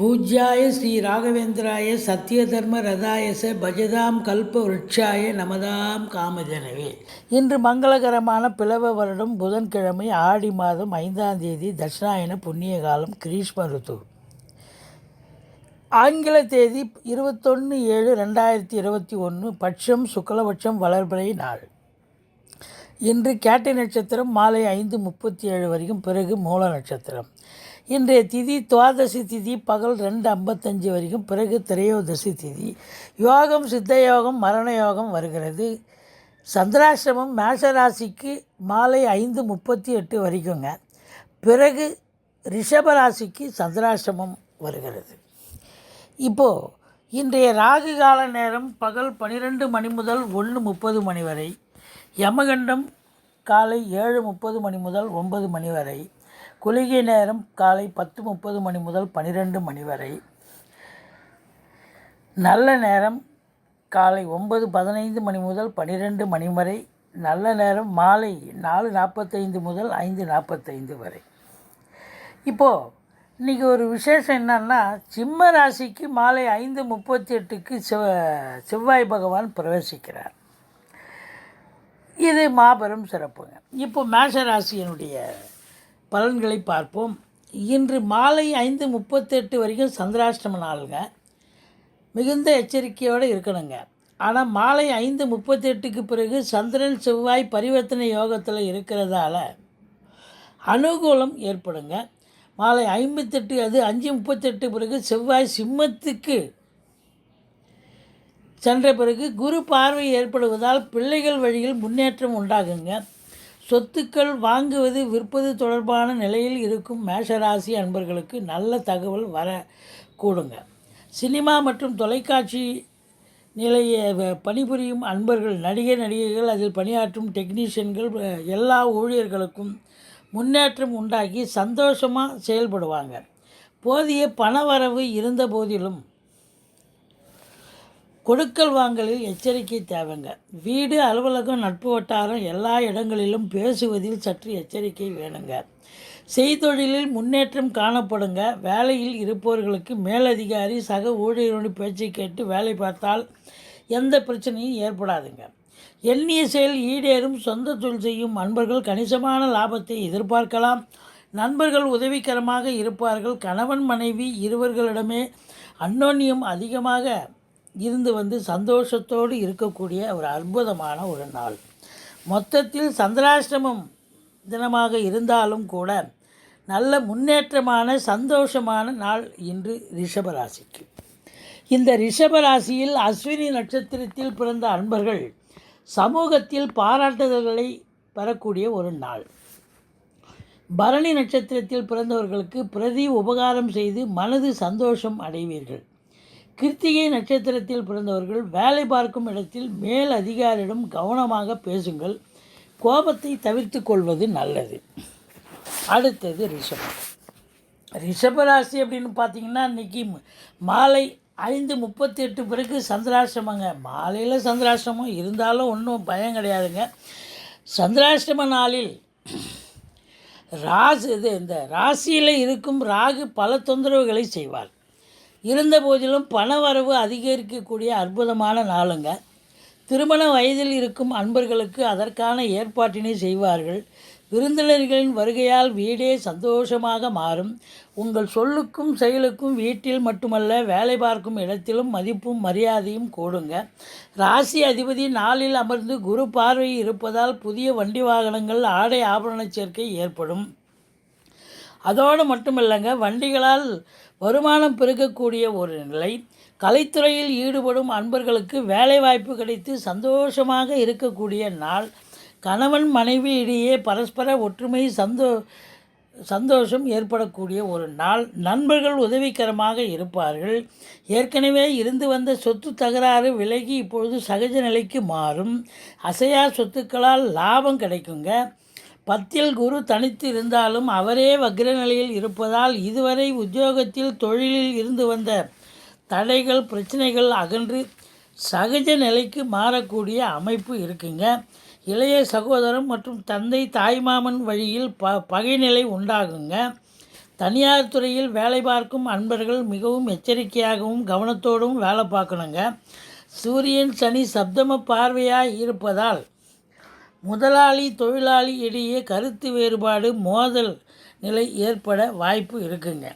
பூஜ்யாய ஸ்ரீ ராகவேந்திராய சத்யதர்ம ரதாயச பஜதாம் கல்ப விருட்சாய நமதாம் காமஜனவே. இன்று மங்களகரமான பிளவ வருடம் புதன்கிழமை ஆடி மாதம் 5ஆம் தேதி தட்சிணாயன புண்ணிய காலம் கிரீஷ்ம ருத்து. ஆங்கில தேதி 21/7/2021 பட்சம் சுக்லபட்சம் வளர்பிறை நாள். இன்று கேட்டை நட்சத்திரம் மாலை 5:37 வரைக்கும், பிறகு மூல நட்சத்திரம். இன்றைய திதி துவாதசி திதி பகல் 2:55 வரைக்கும், பிறகு திரையோதசி திதி. யோகம் சித்த யோகம் மரண யோகம் வருகிறது. சந்திராசிரமம் மேஷராசிக்கு மாலை 5:38 வரைக்குங்க, பிறகு ரிஷபராசிக்கு சந்திராசிரமம் வருகிறது. இப்போது இன்றைய ராகு கால நேரம் பகல் 12 மணி முதல் 1:30 மணி வரை, யமகண்டம் காலை 7:30 மணி முதல் 9 மணி வரை, குளிகை நேரம் காலை 10:30 மணி முதல் 12 மணி வரை, நல்ல நேரம் காலை 9:15 மணி முதல் 12 மணி வரை, நல்ல நேரம் மாலை 4:45 முதல் 5:45 வரை. இப்போது இன்றைக்கி ஒரு விசேஷம் என்னன்னா, சிம்ம ராசிக்கு மாலை 5:38க்கு செவ்வாய் பகவான் பிரவேசிக்கிறார். இது மாபெரும் சிறப்புங்க. இப்போ மேஷ ராசியினுடைய பலன்களை பார்ப்போம். இன்று மாலை 5:38 வரைக்கும் சந்திராஷ்டம நாளுங்க. மிகுந்த எச்சரிக்கையோடு இருக்கணுங்க. ஆனால் மாலை 5:38க்கு பிறகு சந்திரன் செவ்வாய் பரிவர்த்தனை யோகத்தில் இருக்கிறதால அனுகூலம் ஏற்படுங்க. மாலை 5:38 பிறகு செவ்வாய் சிம்மத்துக்கு சென்ற பிறகு குரு பார்வை ஏற்படுவதால் பிள்ளைகள் வழியில் முன்னேற்றம் உண்டாகுங்க. சொத்துக்கள் வாங்குவது விற்பது தொடர்பான நிலையில் இருக்கும் மேஷராசி அன்பர்களுக்கு நல்ல தகவல் வரக்கூடுங்க. சினிமா மற்றும் தொலைக்காட்சி நிலைய பணிபுரியும் அன்பர்கள், நடிகைகள், அதில் பணியாற்றும் டெக்னீஷியன்கள், எல்லா ஊழியர்களுக்கும் முன்னேற்றம் உண்டாக்கி சந்தோஷமாக செயல்படுவாங்க. போதிய பணவரவு இருந்த போதிலும் கொடுக்கல் வாங்கலில் எச்சரிக்கை தேவைங்க. வீடு, அலுவலகம், நட்பு வட்டாரம் எல்லா இடங்களிலும் பேசுவதில் சற்று எச்சரிக்கை வேணுங்க. செய்தொழிலில் முன்னேற்றம் காணப்படுங்க. வேலையில் இருப்பவர்களுக்கு மேலதிகாரி சக ஊழியர்களுடைய பேச்சை கேட்டு வேலை பார்த்தால் எந்த பிரச்சனையும் ஏற்படாதுங்க. எண்ணிய செயல் ஈடேறும். சொந்த தொழில் செய்யும் அன்பர்கள் கணிசமான லாபத்தை எதிர்பார்க்கலாம். நண்பர்கள் உதவிகரமாக இருப்பார்கள். கணவன் மனைவி இருவர்களிடமே அந்யோன்யம் அதிகமாக இருந்து சந்தோஷத்தோடு இருக்கக்கூடிய ஒரு அற்புதமான ஒரு நாள். மொத்தத்தில் சந்திராஷ்டமம் தினமாக இருந்தாலும் கூட நல்ல முன்னேற்றமான சந்தோஷமான நாள் இன்று ரிஷபராசிக்கு. இந்த ரிஷபராசியில் அஸ்வினி நட்சத்திரத்தில் பிறந்த அன்பர்கள் சமூகத்தில் பாராட்டுதல்களை பெறக்கூடிய ஒரு நாள். பரணி நட்சத்திரத்தில் பிறந்தவர்களுக்கு பிரதி உபகாரம் செய்து மனது சந்தோஷம் அடைவீர்கள். கிருத்திகை நட்சத்திரத்தில் பிறந்தவர்கள் வேலை பார்க்கும் இடத்தில் மேல் அதிகாரியிடம் கவனமாக பேசுங்கள். கோபத்தை தவிர்த்து கொள்வது நல்லது. அடுத்தது ரிஷபராசி அப்படின்னு பார்த்திங்கன்னா, இன்றைக்கி மாலை 5:38 பிறகு சந்திராஷ்டமங்க. மாலையில் சந்திராஷ்டமம் இருந்தாலும் ஒன்றும் பயம் கிடையாதுங்க. சந்திராஷ்டம நாளில் இந்த ராசியில் இருக்கும் ராகு பல தொந்தரவுகளை செய்வார். இருந்த போதிலும் பண வரவு அதிகரிக்கக்கூடிய அற்புதமான நாளுங்க. திருமண வயதில் இருக்கும் அன்பர்களுக்கு அதற்கான ஏற்பாட்டினை செய்வார்கள். விருந்தினர்களின் வருகையால் வீடே சந்தோஷமாக மாறும். உங்கள் சொல்லுக்கும் செயலுக்கும் வீட்டில் மட்டுமல்ல வேலை பார்க்கும் இடத்திலும் மதிப்பும் மரியாதையும் கூடுங்க. ராசி அதிபதி நாளில் அமர்ந்து குரு பார்வை இருப்பதால் புதிய வண்டி வாகனங்கள், ஆடை ஆபரண சேர்க்கை ஏற்படும். அதோடு மட்டுமில்லைங்க, வண்டிகளால் வருமானம் பெருக்கக்கூடிய ஒரு நிலை. கலைத்துறையில் ஈடுபடும் அன்பர்களுக்கு வேலைவாய்ப்பு கிடைத்து சந்தோஷமாக இருக்கக்கூடிய நாள். கணவன் மனைவி இடையே பரஸ்பர ஒற்றுமை சந்தோஷம் ஏற்படக்கூடிய ஒரு நாள். நண்பர்கள் உதவிகரமாக இருப்பார்கள். ஏற்கனவே இருந்து வந்த சொத்து தகராறு விலகி இப்பொழுது சகஜ நிலைக்கு மாறும். அசையா சொத்துக்களால் லாபம் கிடைக்குங்க. 10ல் குரு தனித்து இருந்தாலும் அவரே வக்ர நிலையில் இருப்பதால் இதுவரை உத்தியோகத்தில் தொழிலில் இருந்து வந்த தடைகள் பிரச்சனைகள் அகன்று சகஜ நிலைக்கு மாறக்கூடிய அமைப்பு இருக்குங்க. இளைய சகோதரம் மற்றும் தந்தை தாய்மாமன் வழியில் பகைநிலை உண்டாகுங்க. தனியார் துறையில் வேலை பார்க்கும் அன்பர்கள் மிகவும் எச்சரிக்கையாகவும் கவனத்தோடும் வேலை பார்க்கணுங்க. சூரியன் சனி சப்தம பார்வையாக இருப்பதால் முதலாளி தொழிலாளி இடையே கருத்து வேறுபாடு மோதல் நிலை ஏற்பட வாய்ப்பு இருக்குங்க.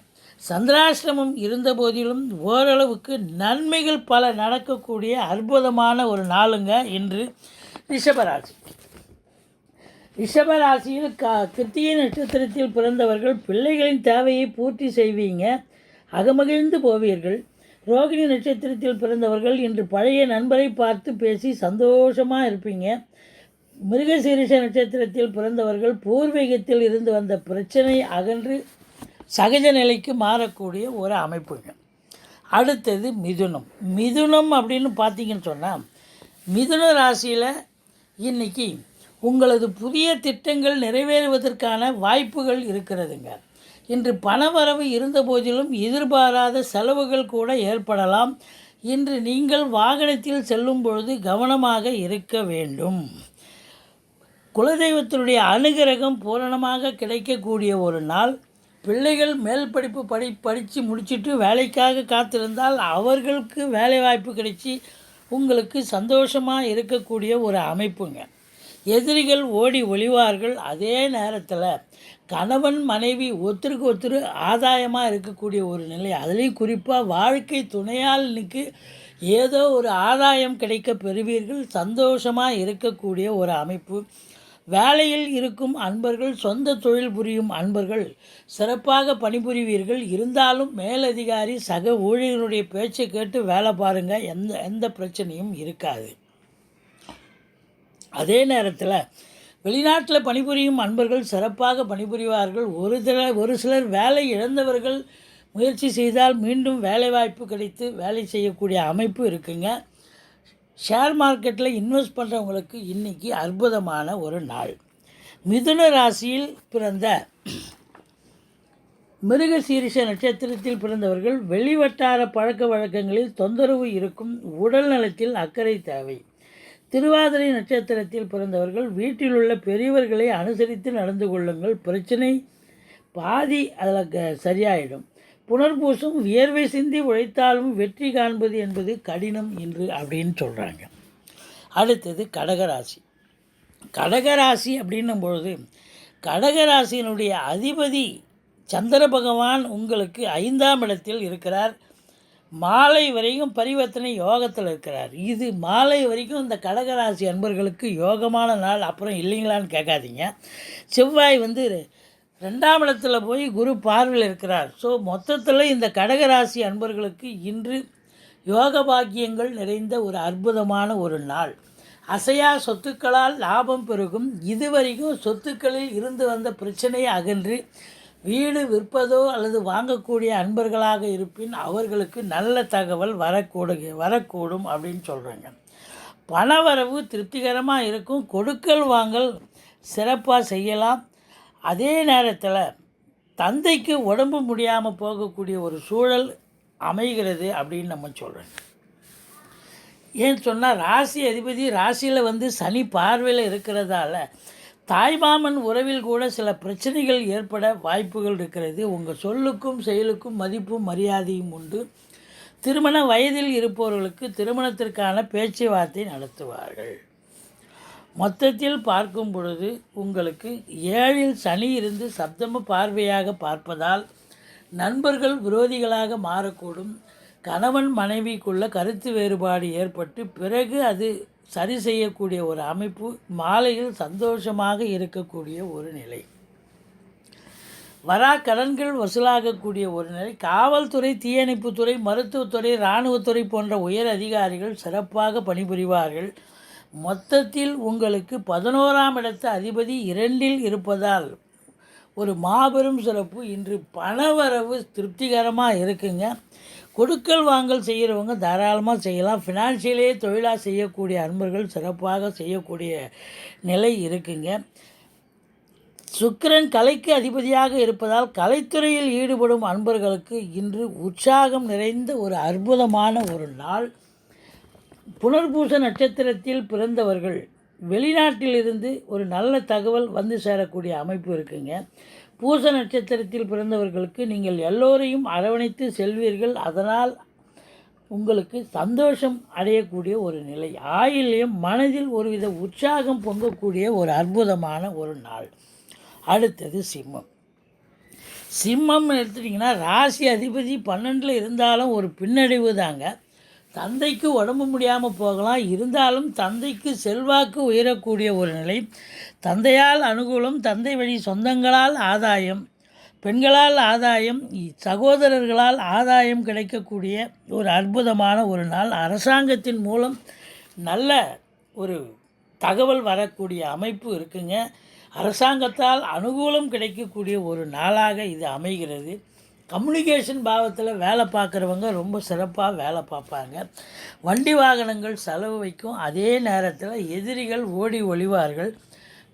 சந்திராஷ்டிரமம் இருந்த போதிலும் ஓரளவுக்கு நன்மைகள் பல நடக்கக்கூடிய அற்புதமான ஒரு நாளுங்க இன்று ரிஷபராசி. ரிஷபராசியில் கிருத்திகை நட்சத்திரத்தில் பிறந்தவர்கள் பிள்ளைகளின் தேவையை பூர்த்தி செய்வீங்க, அகமகிழ்ந்து போவீர்கள். ரோகிணி நட்சத்திரத்தில் பிறந்தவர்கள் இன்று பழைய நண்பரை பார்த்து பேசி சந்தோஷமாக இருப்பீங்க. மிருகசீரிஷ நட்சத்திரத்தில் பிறந்தவர்கள் பூர்வீகத்தில் இருந்து வந்த பிரச்சனை அகன்று சகஜ நிலைக்கு மாறக்கூடிய ஒரு அமைப்புங்க. அடுத்தது மிதுனம். மிதுனம் அப்படின்னு பார்த்தீங்கன்னு சொன்னால், மிதுன ராசியில் இன்றைக்கி உங்களது புதிய திட்டங்கள் நிறைவேறுவதற்கான வாய்ப்புகள் இருக்கிறதுங்க. இன்று பணவரவு இருந்த போதிலும் எதிர்பாராத செலவுகள் கூட ஏற்படலாம். இன்று நீங்கள் வாகனத்தில் செல்லும் பொழுது கவனமாக இருக்க வேண்டும். குலதெய்வத்தினுடைய அனுகிரகம் பூரணமாக கிடைக்கக்கூடிய ஒரு நாள். பிள்ளைகள் மேல் படிப்பு படித்து முடிச்சுட்டு வேலைக்காக காத்திருந்தால் அவர்களுக்கு வேலை வாய்ப்பு கிடைச்சி உங்களுக்கு சந்தோஷமாக இருக்கக்கூடிய ஒரு அமைப்புங்க. எதிரிகள் ஓடி ஒளிவார்கள். அதே நேரத்தில் கணவன் மனைவி ஒருத்தருக்கு ஒருத்தர் ஆதாயமாக இருக்கக்கூடிய ஒரு நிலை. அதுலேயும் குறிப்பாக வாழ்க்கை துணையால் இன்னைக்கு ஏதோ ஒரு ஆதாயம் கிடைக்க பெறுவீர்கள். சந்தோஷமாக இருக்கக்கூடிய ஒரு அமைப்பு. வேலையில் இருக்கும் அன்பர்கள், சொந்த தொழில் புரியும் அன்பர்கள் சிறப்பாக பணிபுரிவீர்கள். இருந்தாலும் மேலதிகாரி சக ஊழியர்களுடைய பேச்சை கேட்டு வேலை பாருங்கள், எந்த பிரச்சனையும் இருக்காது. அதே நேரத்தில் வெளிநாட்டில் பணிபுரியும் அன்பர்கள் சிறப்பாக பணிபுரிவார்கள். ஒரு சிலர் வேலை இழந்தவர்கள் முயற்சி செய்தால் மீண்டும் வேலைவாய்ப்பு கிடைத்து வேலை செய்யக்கூடிய அமைப்பு இருக்குங்க. ஷேர் மார்க்கெட்டில் இன்வெஸ்ட் பண்ணுறவங்களுக்கு இன்றைக்கி அற்புதமான ஒரு நாள். மிதுன ராசியில் பிறந்த மிருகசீரிஷ நட்சத்திரத்தில் பிறந்தவர்கள் வெளிவட்டார பழக்க வழக்கங்களில் தொந்தரவு இருக்கும். உடல் நலத்தில் அக்கறை தேவை. திருவாதிரை நட்சத்திரத்தில் பிறந்தவர்கள் வீட்டில் உள்ள பெரியவர்களை அனுசரித்து நடந்து கொள்ளுங்கள். பிரச்சனை பாதி அதில் சரியாயிடும். புனர்பூசம் வியர்வை சிந்தி உழைத்தாலும் வெற்றி காண்பது என்பது கடினம் என்று அப்படின்னு சொல்கிறாங்க. அடுத்தது கடகராசி. கடகராசி அப்படின்னும் பொழுது கடகராசியினுடைய அதிபதி சந்திர பகவான் உங்களுக்கு 5ஆம் இடத்தில் இருக்கிறார். மாலை வரைக்கும் பரிவர்த்தனை யோகத்தில் இருக்கிறார். இது மாலை வரைக்கும் இந்த கடகராசி அன்பர்களுக்கு யோகமான நாள். அப்புறம் இல்லைங்களான்னு கேட்காதீங்க. செவ்வாய் 2ஆம் இடத்துல போய் குரு பார்வையில் இருக்கிறார். ஸோ மொத்தத்தில் இந்த கடகராசி அன்பர்களுக்கு இன்று யோக பாக்கியங்கள் நிறைந்த ஒரு அற்புதமான ஒரு நாள். அசையா சொத்துக்களால் லாபம் பெருகும். இதுவரைக்கும் சொத்துக்களில் இருந்து வந்த பிரச்சனையை அகன்று வீடு விற்பதோ அல்லது வாங்கக்கூடிய அன்பர்களாக இருப்பின் அவர்களுக்கு நல்ல தகவல் வரக்கூடும் அப்படின்னு சொல்கிறாங்க. பணவரவு திருப்திகரமாக இருக்கும். கொடுக்கல் வாங்கல் சிறப்பாக செய்யலாம். அதே நேரத்தில் தந்தைக்கு உடம்பு முடியாமல் போகக்கூடிய ஒரு சூழல் அமைகிறது அப்படின்னு நம்ம சொல்கிறோம். ஏன்னு சொன்னால் ராசி அதிபதி ராசியில் சனி பார்வையில் இருக்கிறதால தாய்மாமன் உறவில் கூட சில பிரச்சனைகள் ஏற்பட வாய்ப்புகள் இருக்கிறது. உங்கள் சொல்லுக்கும் செயலுக்கும் மதிப்பும் மரியாதையும் உண்டு. திருமண வயதில் இருப்பவர்களுக்கு திருமணத்திற்கான பேச்சுவார்த்தை நடத்துவார்கள். மொத்தத்தில் பார்க்கும் பொழுது உங்களுக்கு 7இல் சனி இருந்து சப்தம பார்வையாக பார்ப்பதால் நண்பர்கள் விரோதிகளாக மாறக்கூடும். கணவன் மனைவிக்குள்ள கருத்து வேறுபாடு ஏற்பட்டு பிறகு அது சரி செய்யக்கூடிய ஒரு அமைப்பு. மாலையில் சந்தோஷமாக இருக்கக்கூடிய ஒரு நிலை. வரா கடன்கள் வசூலாகக்கூடிய ஒரு நிலை. காவல்துறை, தீயணைப்புத்துறை, மருத்துவத்துறை, இராணுவத்துறை போன்ற உயர் அதிகாரிகள் சிறப்பாக பணிபுரிவார்கள். மொத்தத்தில் உங்களுக்கு 11ஆம் இடத்து அதிபதி 2இல் இருப்பதால் ஒரு மாபெரும் சிறப்பு. இன்று பணவரவு திருப்திகரமாக இருக்குங்க. கொடுக்கல் வாங்கல் செய்கிறவங்க தாராளமாக செய்யலாம். ஃபினான்ஷியலே தொழிலாக செய்யக்கூடிய அன்பர்கள் சிறப்பாக செய்யக்கூடிய நிலை இருக்குங்க. சுக்கிரன் கலைக்கு அதிபதியாக இருப்பதால் கலைத்துறையில் ஈடுபடும் அன்பர்களுக்கு இன்று உற்சாகம் நிறைந்த ஒரு அற்புதமான ஒரு நாள். புனர்பூச நட்சத்திரத்தில் பிறந்தவர்கள் வெளிநாட்டிலிருந்து ஒரு நல்ல தகவல் வந்து சேரக்கூடிய அமைப்பு இருக்குங்க. பூச நட்சத்திரத்தில் பிறந்தவர்களுக்கு நீங்கள் எல்லோரையும் அரவணைத்து செல்வீர்கள். அதனால் உங்களுக்கு சந்தோஷம் அடையக்கூடிய ஒரு நிலை. ஆயில்யம் மனதில் ஒருவித உற்சாகம் பொங்கக்கூடிய ஒரு அற்புதமான ஒரு நாள். அடுத்தது சிம்மம். சிம்மம்னு எடுத்துட்டிங்கன்னா ராசி அதிபதி 12ல் இருந்தாலும் ஒரு பின்னடைவு தாங்க. தந்தைக்கு உடம்பு முடியாமல் போகலாம், இருந்தாலும் தந்தைக்கு செல்வாக்கு உயரக்கூடிய ஒரு நிலை. தந்தையால் அனுகூலம், தந்தை வழி சொந்தங்களால் ஆதாயம், பெண்களால் ஆதாயம், சகோதரர்களால் ஆதாயம் கிடைக்கக்கூடிய ஒரு அற்புதமான ஒரு நாள். அரசாங்கத்தின் மூலம் நல்ல ஒரு தகவல் வரக்கூடிய அமைப்பு இருக்குங்க. அரசாங்கத்தால் அனுகூலம் கிடைக்கக்கூடிய ஒரு நாளாக இது அமைகிறது. கம்யூனிகேஷன் பாவத்தில் வேலை பார்க்குறவங்க ரொம்ப சிறப்பாக வேலை பார்ப்பாங்க. வண்டி வாகனங்கள் செலவு வைக்கும். அதே நேரத்தில் எதிரிகள் ஓடி ஒளிவார்கள்.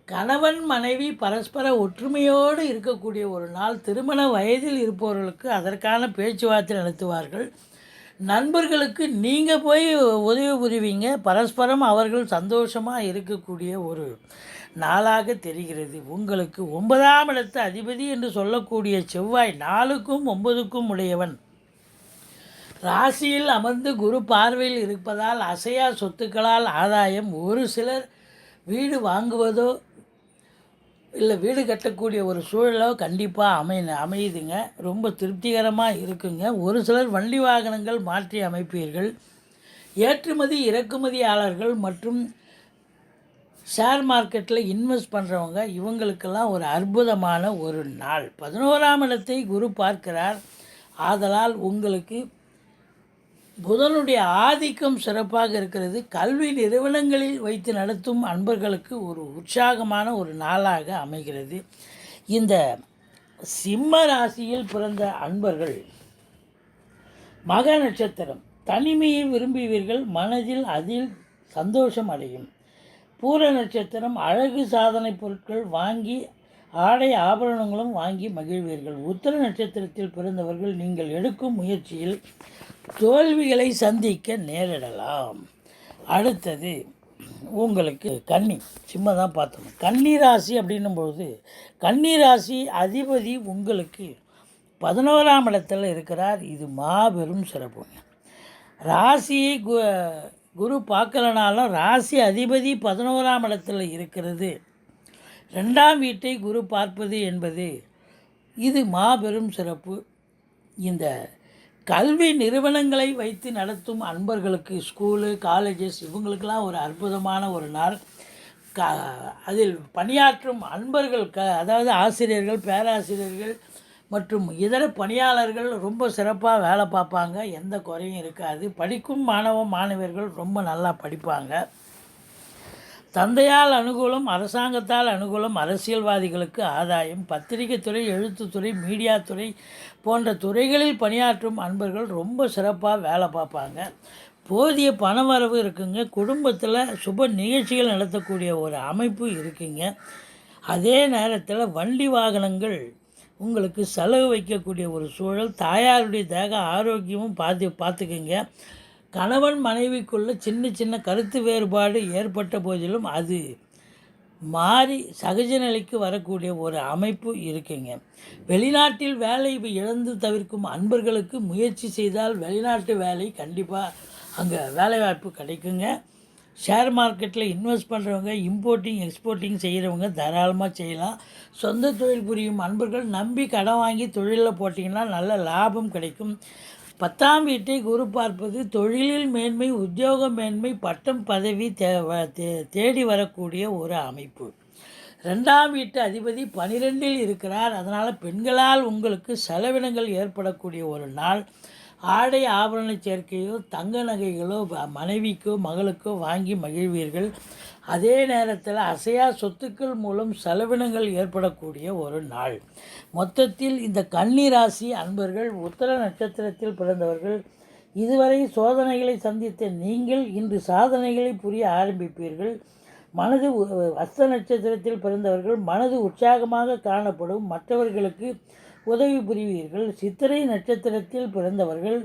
கணவன் மனைவி பரஸ்பர ஒற்றுமையோடு இருக்கக்கூடிய ஒரு நாள். திருமண வயதில் இருப்பவர்களுக்கு அதற்கான பேச்சுவார்த்தை நடத்துவார்கள். நண்பர்களுக்கு நீங்கள் போய் உதவி புரிவீங்க. பரஸ்பரம் அவர்கள் சந்தோஷமாக இருக்கக்கூடிய ஒரு நாளாக தெரிகிறது. உங்களுக்கு 9ஆம் இடத்து அதிபதி என்று சொல்லக்கூடிய செவ்வாய் 4க்கும் 9க்கும் உடையவன். ராசியில் அமர்ந்து குரு பார்வையில் இருப்பதால் அசையா சொத்துக்களால் ஆதாயம். ஒரு சிலர் வீடு வாங்குவதோ இல்லை வீடு கட்டக்கூடிய ஒரு சூழலோ கண்டிப்பாக அமையுதுங்க. ரொம்ப திருப்திகரமாக இருக்குங்க. ஒரு சிலர் வண்டி வாகனங்கள் மாற்றி அமைப்பீர்கள். ஏற்றுமதி இறக்குமதியாளர்கள் மற்றும் ஷேர் மார்க்கெட்டில் இன்வெஸ்ட் பண்ணுறவங்க இவங்களுக்கெல்லாம் ஒரு அற்புதமான ஒரு நாள். 11ஆம் இடத்தை குரு பார்க்கிறார். ஆதலால் உங்களுக்கு புதனுடைய ஆதிக்கம் சிறப்பாக இருக்கிறது. கல்வி நிறுவனங்களில் வைத்து நடத்தும் அன்பர்களுக்கு ஒரு உற்சாகமான ஒரு நாளாக அமைகிறது. இந்த சிம்ம ராசியில் பிறந்த அன்பர்கள் மக நட்சத்திரம் தனிமையை விரும்புவீர்கள். மனதில் அதில் சந்தோஷம் அடையும். பூர நட்சத்திரம் அழகு சாதனை பொருட்கள் வாங்கி ஆடை ஆபரணங்களும் வாங்கி மகிழ்வீர்கள். உத்திர நட்சத்திரத்தில் பிறந்தவர்கள் நீங்கள் எடுக்கும் முயற்சியில் தோல்விகளை சந்திக்க நேரிடலாம். அடுத்தது உங்களுக்கு கன்னி. சிம்ம தான் பார்த்தோம். கன்னி ராசி அப்படின்னும்பொழுது கன்னி ராசி அதிபதி உங்களுக்கு 11ஆம் இடத்துல இருக்கிறார். இது மாபெரும் சிறப்புங்க. ராசியை குரு பார்க்கலனாலும் ராசி அதிபதி 11ஆம் இடத்துல இருக்கிறது. 2ஆம் வீட்டை குரு பார்ப்பது என்பது இது மாபெரும் சிறப்பு. இந்த கல்வி நிறுவனங்களை வைத்து நடத்தும் அன்பர்களுக்கு ஸ்கூலு காலேஜஸ் இவங்களுக்கெல்லாம் ஒரு அற்புதமான ஒரு நாள். அதில் பணியாற்றும் அன்பர்கள் அதாவது ஆசிரியர்கள் பேராசிரியர்கள் மற்றும் இதர பணியாளர்கள் ரொம்ப சிறப்பாக வேலை பார்ப்பாங்க. எந்த குறையும் இருக்காது. படிக்கும் மாணவர்கள் ரொம்ப நல்லா படிப்பாங்க. தந்தையால் அனுகூலம், அரசாங்கத்தால் அனுகூலம், அரசியல்வாதிகளுக்கு ஆதாயம். பத்திரிகை துறை, எழுத்துத்துறை, மீடியா துறை போன்ற துறைகளில் பணியாற்றும் அன்பர்கள் ரொம்ப சிறப்பாக வேலை பார்ப்பாங்க. போதிய பணவரவு இருக்குங்க. குடும்பத்தில் சுப நிகழ்ச்சிகள் நடத்தக்கூடிய ஒரு அமைப்பு இருக்குங்க. அதே நேரத்தில் வண்டி வாகனங்கள் உங்களுக்கு செலவு வைக்கக்கூடிய ஒரு சூழல். தாயாருடைய தேக ஆரோக்கியமும் பார்த்துக்குங்க. கணவன் மனைவிக்குள்ள சின்ன சின்ன கருத்து வேறுபாடு ஏற்பட்ட போதிலும் அது மாறி சகஜ நிலைக்கு வரக்கூடிய ஒரு அமைப்பு இருக்குங்க. வெளிநாட்டில் வேலை இழந்து தவிர்க்கும் அன்பர்களுக்கு முயற்சி செய்தால் வெளிநாட்டு வேலை கண்டிப்பாக அங்கே வேலைவாய்ப்பு கிடைக்குங்க. ஷேர் மார்க்கெட்டில் இன்வெஸ்ட் பண்ணுறவங்க, இம்போர்ட்டிங் எக்ஸ்போர்ட்டிங் செய்கிறவங்க தாராளமாக செய்யலாம். சொந்த தொழில் புரியும் அன்பர்கள் நம்பி கடன் வாங்கி தொழிலில் போட்டிங்கன்னா நல்ல லாபம் கிடைக்கும். 10ஆம் வீட்டை குரு பார்ப்பது தொழிலில் மேன்மை, உத்தியோக மேன்மை, பட்டம் பதவி தேடி வரக்கூடிய ஒரு அமைப்பு. 2ஆம் வீட்டு அதிபதி 12ல் இருக்கிறார். அதனால் பெண்களால் உங்களுக்கு செலவினங்கள் ஏற்படக்கூடிய ஒரு நாள். ஆடை ஆபரண சேர்க்கையோ தங்க நகைகளோ மனைவிக்கோ மகளுக்கோ வாங்கி மகிழ்வீர்கள். அதே நேரத்தில் அசையா சொத்துக்கள் மூலம் செலவினங்கள் ஏற்படக்கூடிய ஒரு நாள். மொத்தத்தில் இந்த கன்னி ராசி அன்பர்கள் உத்திர நட்சத்திரத்தில் பிறந்தவர்கள் இதுவரை சோதனைகளை சந்தித்த நீங்கள் இன்று சாதனைகளை புரிய ஆரம்பிப்பீர்கள். மனது அஸ்த நட்சத்திரத்தில் பிறந்தவர்கள் மனது உற்சாகமாக காணப்படும். மற்றவர்களுக்கு உதவி புரிவீர்கள். சித்திரை நட்சத்திரத்தில் பிறந்தவர்கள்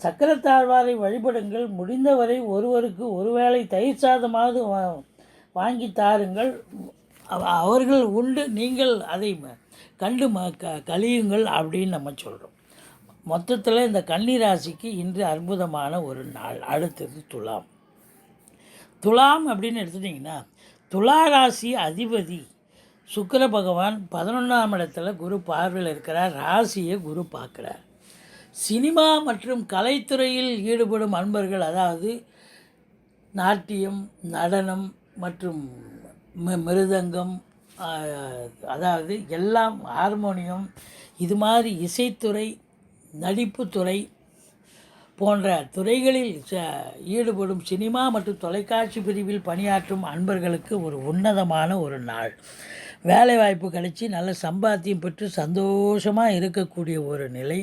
சக்கரத்தாழ்வாரை வழிபடுங்கள். முடிந்தவரை ஒருவருக்கு ஒருவேளை தயிர் சாதமாவது வாங்கி தாருங்கள், அவர்கள் உண்டு, நீங்கள் அதை கண்டு கழியுங்கள் அப்படின்னு நம்ம சொல்கிறோம். மொத்தத்தில் இந்த கன்னி ராசிக்கு இன்று அற்புதமான ஒரு நாள். அடுத்தது துலாம். துலாம் அப்படின்னு எடுத்துட்டிங்கன்னா, துலா ராசி அதிபதி சுக்கிர பகவான் 11ஆம் இடத்துல குரு பார்வையில் இருக்கிறார். ராசியை குரு பார்க்குறார். சினிமா மற்றும் கலைத்துறையில் ஈடுபடும் அன்பர்கள், அதாவது நாட்டியம், நடனம் மற்றும் மிருதங்கம், அதாவது எல்லாம் ஹார்மோனியம், இது மாதிரி இசைத்துறை, நடிப்புத்துறை போன்ற துறைகளில் ஈடுபடும் சினிமா மற்றும் தொலைக்காட்சி பிரிவில் பணியாற்றும் அன்பர்களுக்கு ஒரு உன்னதமான ஒரு நாள். வேலைவாய்ப்பு கிடைச்சி நல்ல சம்பாத்தியம் பெற்று சந்தோஷமாக இருக்கக்கூடிய ஒரு நிலை.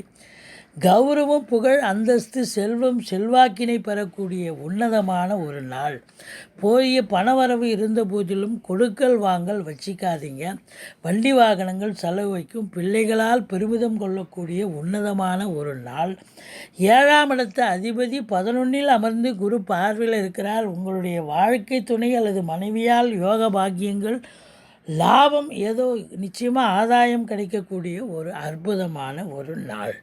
கௌரவம், புகழ், அந்தஸ்து, செல்வம், செல்வாக்கினை பெறக்கூடிய உன்னதமான ஒரு நாள். போதிய பணவரவு இருந்த போதிலும் கொடுக்கல் வாங்கல் வச்சிக்காதீங்க. வண்டி வாகனங்கள் செலவு வைக்கும். பிள்ளைகளால் பெருமிதம் கொள்ளக்கூடிய உன்னதமான ஒரு நாள். 7ஆம் இடத்து அதிபதி 11இல் அமர்ந்து குரு பார்வையில் இருக்கிறார். உங்களுடைய வாழ்க்கை துணை அல்லது மனைவியால் யோக பாக்கியங்கள், லாபம், ஏதோ நிச்சயமாக ஆதாயம் கிடைக்கக்கூடிய ஒரு அற்புதமான ஒரு நாள்.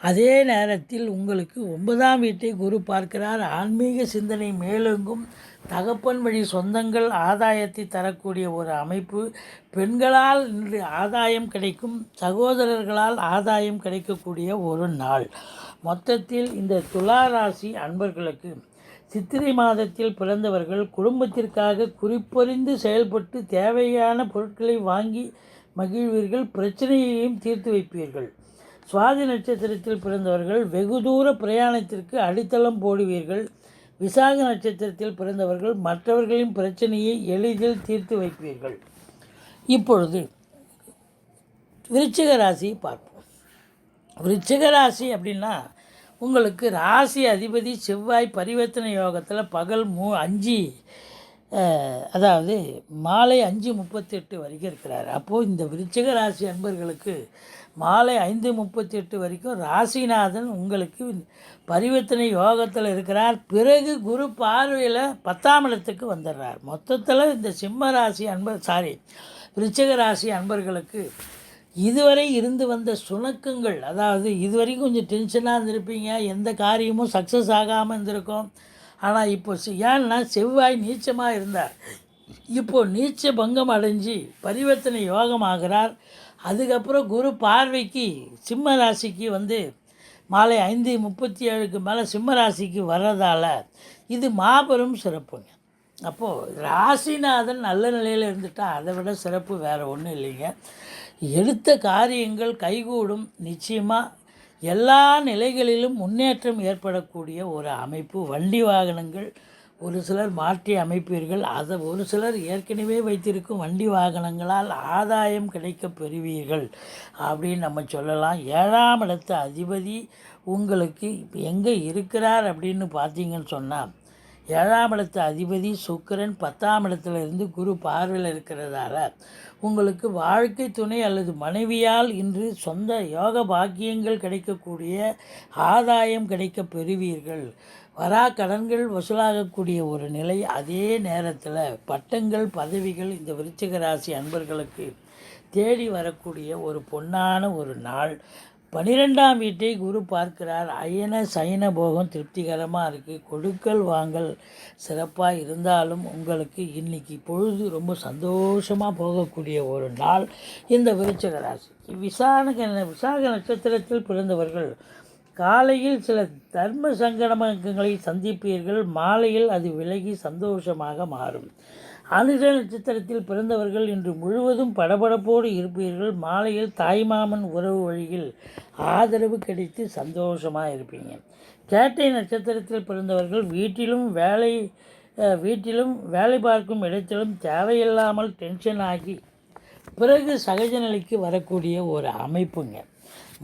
அதே நேரத்தில் உங்களுக்கு 9ஆம் வீட்டை குரு பார்க்கிறார். ஆன்மீக சிந்தனை மேலெங்கும். தகப்பன் வழி சொந்தங்கள் ஆதாயத்தை தரக்கூடிய ஒரு அமைப்பு. பெண்களால் இன்று ஆதாயம் கிடைக்கும். சகோதரர்களால் ஆதாயம் கிடைக்கக்கூடிய ஒரு நாள். மொத்தத்தில் இந்த துலா ராசி அன்பர்களுக்கு சித்திரை மாதத்தில் பிறந்தவர்கள் குடும்பத்திற்காக குறிப்பறிந்து செயல்பட்டு தேவையான பொருட்களை வாங்கி மகிழ்வீர்கள். பிரச்சனையையும் தீர்த்து வைப்பீர்கள். சுவாதி நட்சத்திரத்தில் பிறந்தவர்கள் வெகு தூர பிரயாணத்திற்கு அடித்தளம் போடுவீர்கள். விசாக நட்சத்திரத்தில் பிறந்தவர்கள் மற்றவர்களின் பிரச்சனையை எளிதில் தீர்த்து வைப்பீர்கள். இப்பொழுது விருச்சிக ராசியை பார்ப்போம். விருச்சிக ராசி அப்படின்னா, உங்களுக்கு ராசி அதிபதி செவ்வாய் பரிவர்த்தனை யோகத்தில் பகல் 5 அதாவது மாலை 5:38 வரைக்கும் இருக்கிறார். அப்போது இந்த விருச்சிக ராசி அன்பர்களுக்கு மாலை 5:38 வரைக்கும் ராசிநாதன் உங்களுக்கு பரிவர்த்தனை யோகத்தில் இருக்கிறார். பிறகு குரு பார்வையில் 10ஆம் இடத்துக்கு வந்துடுறார். மொத்தத்தில் இந்த சிம்ம ராசி விருச்சிக ராசி அன்பர்களுக்கு இதுவரை இருந்து வந்த சுணக்கங்கள், அதாவது இதுவரைக்கும் கொஞ்சம் டென்ஷனாக இருந்திருப்பீங்க, எந்த காரியமும் சக்ஸஸ் ஆகாமல் இருந்திருக்கும். ஆனால் இப்போ ஏன்னா செவ்வாய் நீச்சமாக இருந்தார், இப்போது நீச்ச பங்கம் அடைஞ்சு பரிவர்த்தனை யோகம் ஆகிறார். அதுக்கப்புறம் குரு பார்வைக்கு சிம்ம ராசிக்கு வந்து மாலை 5:37க்கு மேலே சிம்ம ராசிக்கு வர்றதால இது மாபெரும் சிறப்புங்க. அப்போது ராசிநாதன் நல்ல நிலையில் இருந்துட்டால் அதை விட சிறப்பு வேறு ஒன்றும் இல்லைங்க. எடுத்த காரியங்கள் கைகூடும். நிச்சயமாக எல்லா நிலைகளிலும் முன்னேற்றம் ஏற்படக்கூடிய ஒரு அமைப்பு. வண்டி வாகனங்கள் ஒரு சிலர் மாற்றி அமைப்பீர்கள். அதை ஒரு சிலர் ஏற்கனவே வைத்திருக்கும் வண்டி வாகனங்களால் ஆதாயம் கிடைக்க பெறுவீர்கள் அப்படின்னு நம்ம சொல்லலாம். 7ஆம் இடத்து அதிபதி உங்களுக்கு எங்கே இருக்கிறார் அப்படின்னு பார்த்தீங்கன்னு சொன்னால், 7ஆம் இடத்து அதிபதி சுக்கிரன் 10ஆம் இடத்துல இருந்து குரு பார்வையில் இருக்கிறதால உங்களுக்கு வாழ்க்கை துணை அல்லது மனைவியால் இன்று சொந்த யோக பாக்கியங்கள் கிடைக்கக்கூடிய ஆதாயம் கிடைக்க பெறுவீர்கள். வரா கடன்கள் வசூலாகக்கூடிய ஒரு நிலை. அதே நேரத்தில் பட்டங்கள், பதவிகள் இந்த விருச்சிக ராசி அன்பர்களுக்கு தேடி வரக்கூடிய ஒரு பொன்னான ஒரு நாள். 12ஆம் வீட்டை குரு பார்க்கிறார். அயன சயன போகம் திருப்திகரமாக இருக்குது. கொடுக்கல் வாங்கல் சிறப்பாக இருந்தாலும் உங்களுக்கு இன்றைக்கி பொழுது ரொம்ப சந்தோஷமாக போகக்கூடிய ஒரு நாள் இந்த விருச்சிக ராசி. விசாக நட்சத்திரத்தில் பிறந்தவர்கள் காலையில் சில தர்ம சங்கடங்களை சந்திப்பீர்கள். மாலையில் அது விலகி சந்தோஷமாக மாறும். அனுஷ நட்சத்திரத்தில் பிறந்தவர்கள் இன்று முழுவதும் படபடப்போடு இருப்பீர்கள். மாலையில் தாய்மாமன் உறவு வழியில் ஆதரவு கிடைத்து சந்தோஷமாக இருப்பீங்க. கேட்டை நட்சத்திரத்தில் பிறந்தவர்கள் வீட்டிலும் வேலை பார்க்கும் இடத்திலும் தேவையில்லாமல் டென்ஷன் ஆகி பிறகு சகஜ நிலைக்கு வரக்கூடிய ஒரு அமைப்புங்க.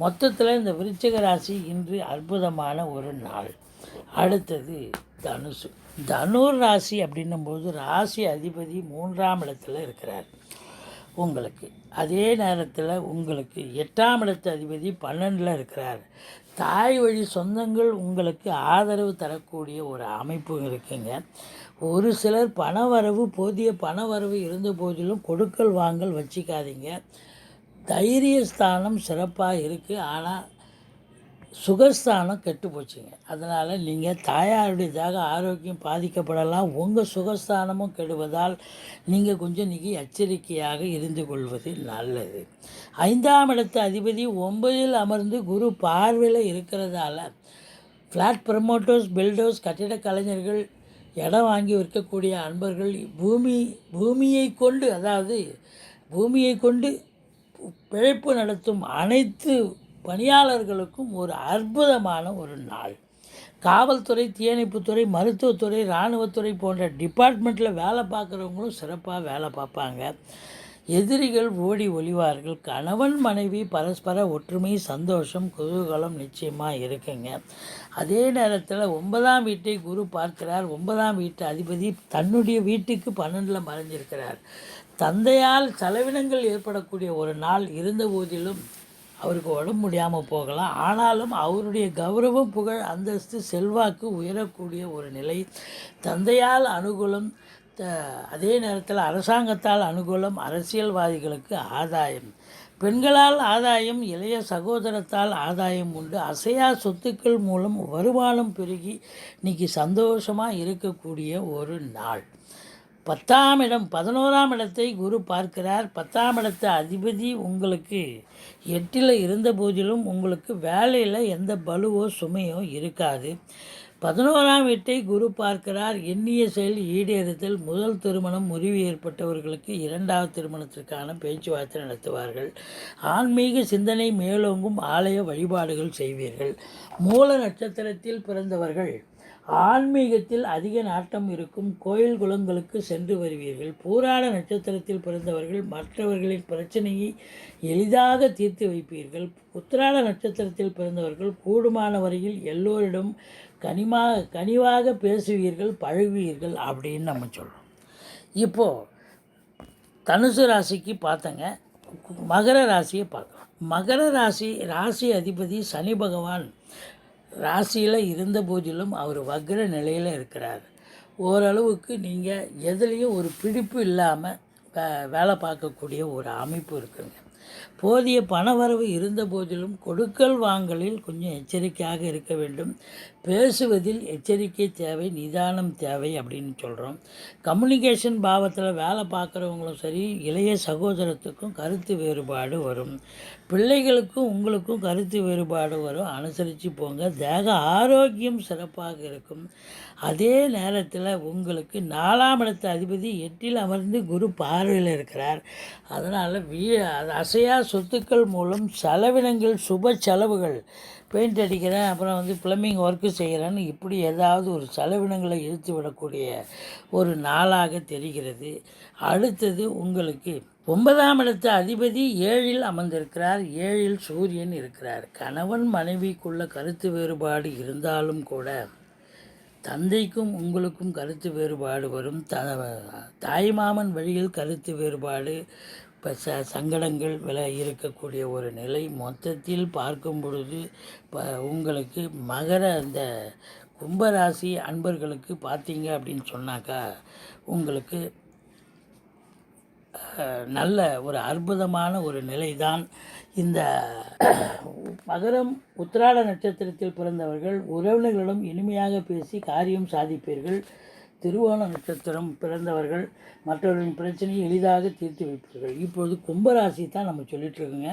மொத்தத்தில் இந்த விருச்சிக ராசி இன்று அற்புதமான ஒரு நாள். அடுத்தது தனுசு. தனுர் ராசி அப்படின்னும்போது ராசி அதிபதி 3ஆம் இடத்துல இருக்கிறார். உங்களுக்கு. அதே நேரத்தில் உங்களுக்கு 8ஆம் இடத்து அதிபதி 12ல் இருக்கிறார். தாய் வழி சொந்தங்கள் உங்களுக்கு ஆதரவு தரக்கூடிய ஒரு அமைப்பு இருக்குங்க. ஒரு சிலர் பணவரவு போதிய பணவரவு இருந்த போதிலும் கொடுக்கல் வாங்கல் வச்சுக்காதீங்க. தைரியஸ்தானம் சிறப்பாக இருக்குது, ஆனால் சுகஸ்தானம் கெட்டு போச்சுங்க. அதனால் நீங்கள் தாயாருடைய தேக ஆரோக்கியம் பாதிக்கப்படலாம். உங்கள் சுகஸ்தானமும் கெடுவதால் நீங்கள் கொஞ்சம் இன்றைக்கி எச்சரிக்கையாக இருந்து கொள்வது நல்லது. 5ஆம் இடத்து அதிபதி 9ல் அமர்ந்து குரு பார்வையில் இருக்கிறதால ஃப்ளாட் ப்ரமோட்டர்ஸ், பில்டர்ஸ், கட்டிட கலைஞர்கள், இடம் வாங்கி விற்கக்கூடிய அன்பர்கள், பூமியை கொண்டு பிழைப்பு நடத்தும் அனைத்து பணியாளர்களுக்கும் ஒரு அற்புதமான ஒரு நாள். காவல்துறை, தீயணைப்புத்துறை, மருத்துவத்துறை, இராணுவத்துறை போன்ற டிபார்ட்மெண்ட்டில் வேலை பார்க்குறவங்களும் சிறப்பாக வேலை பார்ப்பாங்க. எதிரிகள் ஓடி ஒளிவார்கள். கணவன் மனைவி பரஸ்பர ஒற்றுமை, சந்தோஷம், குதூகலம் நிச்சயமாக இருக்குங்க. அதே நேரத்தில் 9ஆம் வீட்டை குரு பார்க்கிறார். 9ஆம் வீட்டு அதிபதி தன்னுடைய வீட்டுக்கு 12ல் மறைஞ்சிருக்கிறார். தந்தையால் செலவினங்கள் ஏற்படக்கூடிய ஒரு நாள் இருந்த போதிலும் அவருக்கு உடம்பு முடியாமல் போகலாம். ஆனாலும் அவருடைய கௌரவம், புகழ், அந்தஸ்து, செல்வாக்கு உயரக்கூடிய ஒரு நிலை. தந்தையால் அனுகூலம், அதே நேரத்தில் அரசாங்கத்தால் அனுகூலம், அரசியல்வாதிகளுக்கு ஆதாயம், பெண்களால் ஆதாயம், இளைய சகோதரத்தால் ஆதாயம் உண்டு. அசையா சொத்துக்கள் மூலம் வருமானம் பெருகி இன்றைக்கி சந்தோஷமாக இருக்கக்கூடிய ஒரு நாள். 10ஆம் இடம், 11ஆம் இடத்தை குரு பார்க்கிறார். 10ஆம் இடத்து அதிபதி உங்களுக்கு 8ல் இருந்த போதிலும் உங்களுக்கு வேலையில் எந்த பலுவோ சுமையோ இருக்காது. 11ஆம் வீட்டை குரு பார்க்கிறார். எண்ணிய செயல் ஈடேறுதல். முதல் திருமணம் முறிவு ஏற்பட்டவர்களுக்கு 2வது திருமணத்திற்கான பேச்சுவார்த்தை நடத்துவார்கள். ஆன்மீக சிந்தனை மேலோங்கும். ஆலய வழிபாடுகள் செய்வீர்கள். மூல நட்சத்திரத்தில் பிறந்தவர்கள் ஆன்மீகத்தில் அதிக நாட்டம் இருக்கும். கோயில் குளங்களுக்கு சென்று வருவீர்கள். பூராட நட்சத்திரத்தில் பிறந்தவர்கள் மற்றவர்களின் பிரச்சனையை எளிதாக தீர்த்து வைப்பீர்கள். உத்திராட நட்சத்திரத்தில் பிறந்தவர்கள் கூடுமான வரையில் எல்லோரிடம் கனிவாக பேசுவீர்கள், பழகுவீர்கள் அப்படின்னு நம்ம சொல்கிறோம். இப்போது தனுசு ராசிக்கு பார்த்தங்க, மகர ராசியை பார்க்கலாம். மகர ராசி அதிபதி சனி பகவான் ராசியில் இருந்த போதிலும் அவர் வக்ர நிலையில் இருக்கிறார். ஓரளவுக்கு நீங்கள் எதுலேயும் ஒரு பிடிப்பு இல்லாமல் வேலை பார்க்கக்கூடிய ஒரு அமைப்பு இருக்குங்க. போதிய பணவரவு இருந்த போதிலும் கொடுக்கல் வாங்கலில் கொஞ்சம் எச்சரிக்கையாக இருக்க வேண்டும். பேசுவதில் எச்சரிக்கை தேவை, நிதானம் தேவை அப்படின்னு சொல்கிறோம். கம்யூனிகேஷன் பாவத்தில் வேலை பார்க்குறவங்களும் சரி, இளைய சகோதரத்துக்கும் கருத்து வேறுபாடு வரும். பிள்ளைகளுக்கும் உங்களுக்கும் கருத்து வேறுபாடு வரும். அனுசரித்து போங்க. தேக ஆரோக்கியம் சிறப்பாக இருக்கும். அதே நேரத்தில் உங்களுக்கு 4ஆம் இடத்து அதிபதி 8ல் அமர்ந்து குரு பார்வையில் இருக்கிறார். அதனால் அசையா சொத்துக்கள் மூலம் செலவினங்கள், சுப செலவுகள், பெயிண்ட் அடிக்கிறேன், அப்புறம் ப்ளம்பிங் ஒர்க்கு செய்கிறேன்னு இப்படி ஏதாவது ஒரு செலவினங்களை இழுத்து விடக்கூடிய ஒரு நாளாக தெரிகிறது. அடுத்தது உங்களுக்கு 9ஆம் இடத்து அதிபதி 7ல் அமர்ந்திருக்கிறார். 7ல் சூரியன் இருக்கிறார். கணவன் மனைவிக்குள்ள கருத்து வேறுபாடு இருந்தாலும் கூட தந்தைக்கும் உங்களுக்கும் கருத்து வேறுபாடு வரும். தாய்மாமன் வழியில் கருத்து வேறுபாடு, இப்போ சங்கடங்கள் இருக்கக்கூடிய ஒரு நிலை. மொத்தத்தில் பார்க்கும் பொழுது உங்களுக்கு இந்த கும்பராசி அன்பர்களுக்கு பார்த்தீங்க அப்படின்னு சொன்னாக்கா உங்களுக்கு நல்ல ஒரு அற்புதமான ஒரு நிலைதான். இந்த மகரம் உத்திராட நட்சத்திரத்தில் பிறந்தவர்கள் உறவினர்களிடம் இனிமையாக பேசி காரியம் சாதிப்பீர்கள். திருவோண நட்சத்திரம் பிறந்தவர்கள் மற்றவர்களின் பிரச்சனையை எளிதாக தீர்த்து வைப்பீர்கள். இப்பொழுது கும்பராசி தான் நம்ம சொல்லிகிட்ருக்கோங்க.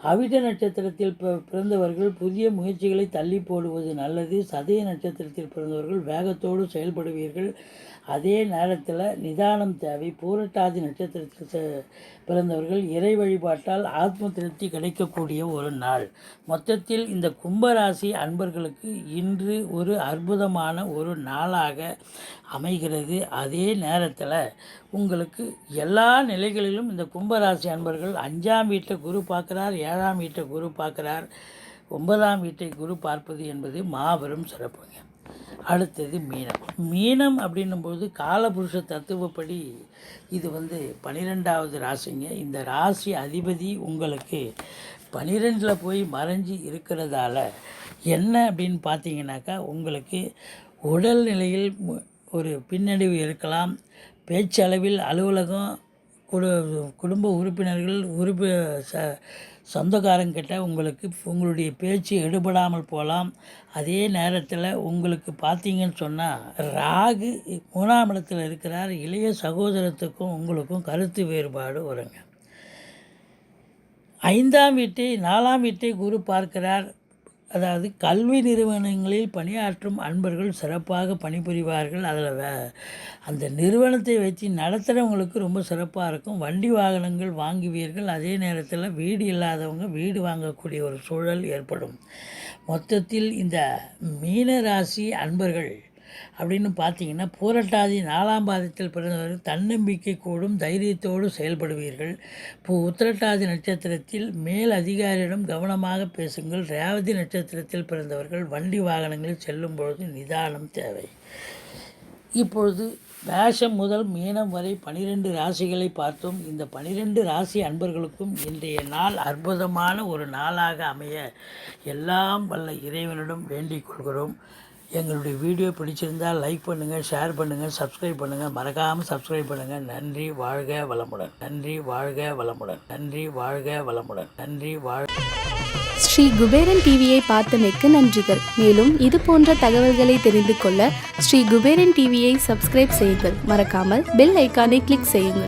அவிட்ட நட்சத்திரத்தில் பிறந்தவர்கள் புதிய முயற்சிகளை தள்ளி போடுவது நல்லது. சதய நட்சத்திரத்தில் பிறந்தவர்கள் வேகத்தோடு செயல்படுவீர்கள். அதே நேரத்தில் நிதானம் தேவை. பூரட்டாதி நட்சத்திரத்தில் பிறந்தவர்கள் இறை வழிபாட்டால் ஆத்ம திருப்தி கிடைக்கக்கூடிய ஒரு நாள். மொத்தத்தில் இந்த கும்பராசி அன்பர்களுக்கு இன்று ஒரு அற்புதமான ஒரு நாளாக அமைகிறது. அதே நேரத்தில் உங்களுக்கு எல்லா நிலைகளிலும் இந்த கும்பராசி அன்பர்கள் 5ஆம் வீட்டை குரு பார்க்குறார், 7ஆம் வீட்டை குரு பார்க்குறார், 9ஆம் வீட்டை குரு பார்ப்பது என்பது மாபெரும் சிறப்புங்க. அடுத்தது மீனம். மீனம் அப்படின்னும்போது காலபுருஷ தத்துவப்படி இது 12வது ராசிங்க. இந்த ராசி அதிபதி உங்களுக்கு 12ல் போய் மறைஞ்சி இருக்கிறதால என்ன அப்படின்னு பார்த்தீங்கன்னாக்கா, உங்களுக்கு உடல் நிலையில் ஒரு பின்னடைவு இருக்கலாம். பேச்சளவில் அலுவலகம், குடும்ப உறுப்பினர்கள், சொந்தக்காரங்கிட்ட உங்களுடைய பேச்சு எடுபடாமல் போகலாம். அதே நேரத்தில் உங்களுக்கு பார்த்தீங்கன்னு சொன்னால் ராகு 3ஆம் இடத்துல இருக்கிறார். இளைய சகோதரத்துக்கும் உங்களுக்கும் கருத்து வேறுபாடு வருங்க. 5ஆம் வீட்டை 4ஆம் வீட்டை குரு பார்க்கிறார். அதாவது கல்வி நிறுவனங்களில் பணியாற்றும் அன்பர்கள் சிறப்பாக பணிபுரிவார்கள். அதில் அந்த நிறுவனத்தை வச்சு நடத்துகிறவங்களுக்கு ரொம்ப சிறப்பாக இருக்கும். வண்டி வாகனங்கள் வாங்குவீர்கள். அதே நேரத்தில் வீடு இல்லாதவங்க வீடு வாங்கக்கூடிய ஒரு சூழல் ஏற்படும். மொத்தத்தில் இந்த மீன ராசி அன்பர்கள் அப்படின்னு பார்த்தீங்கன்னா, பூரட்டாதி 4ஆம் பாதத்தில் பிறந்தவர்கள் தன்னம்பிக்கை கூடும், தைரியத்தோடு செயல்படுவீர்கள். உத்திரட்டாதி நட்சத்திரத்தில் மேல் அதிகாரியிடம் கவனமாக பேசுங்கள். ரேவதி நட்சத்திரத்தில் பிறந்தவர்கள் வண்டி வாகனங்களில் செல்லும் பொழுது நிதானம் தேவை. இப்பொழுது மேஷம் முதல் மீனம் வரை 12 ராசிகளை பார்த்தோம். இந்த 12 ராசி அன்பர்களுக்கும் இன்றைய நாள் அற்புதமான ஒரு நாளாக அமைய எல்லாம் வல்ல இறைவனிடம் வேண்டிக் கொள்கிறோம். எங்களுடைய வீடியோ பிடிச்சிருந்தால் லைக் பண்ணுங்கள், ஷேர் பண்ணுங்கள், சப்ஸ்கிரைப் பண்ணுங்கள். மறக்காமல் சப்ஸ்கிரைப் பண்ணுங்கள். நன்றி, வாழ்க வளமுடன். நன்றி, வாழ்க வளமுடன். நன்றி, வாழ்க வளமுடன். நன்றி, வாழ்க. ஸ்ரீ குபேரன் டிவியை பார்த்தமைக்கு நன்றிகள். மேலும் இது போன்ற தகவல்களை தெரிந்து கொள்ள ஸ்ரீ குபேரன் டிவியை சப்ஸ்கிரைப் செய்யுங்கள். மறக்காமல் பெல் ஐக்கானை கிளிக் செய்யுங்கள்.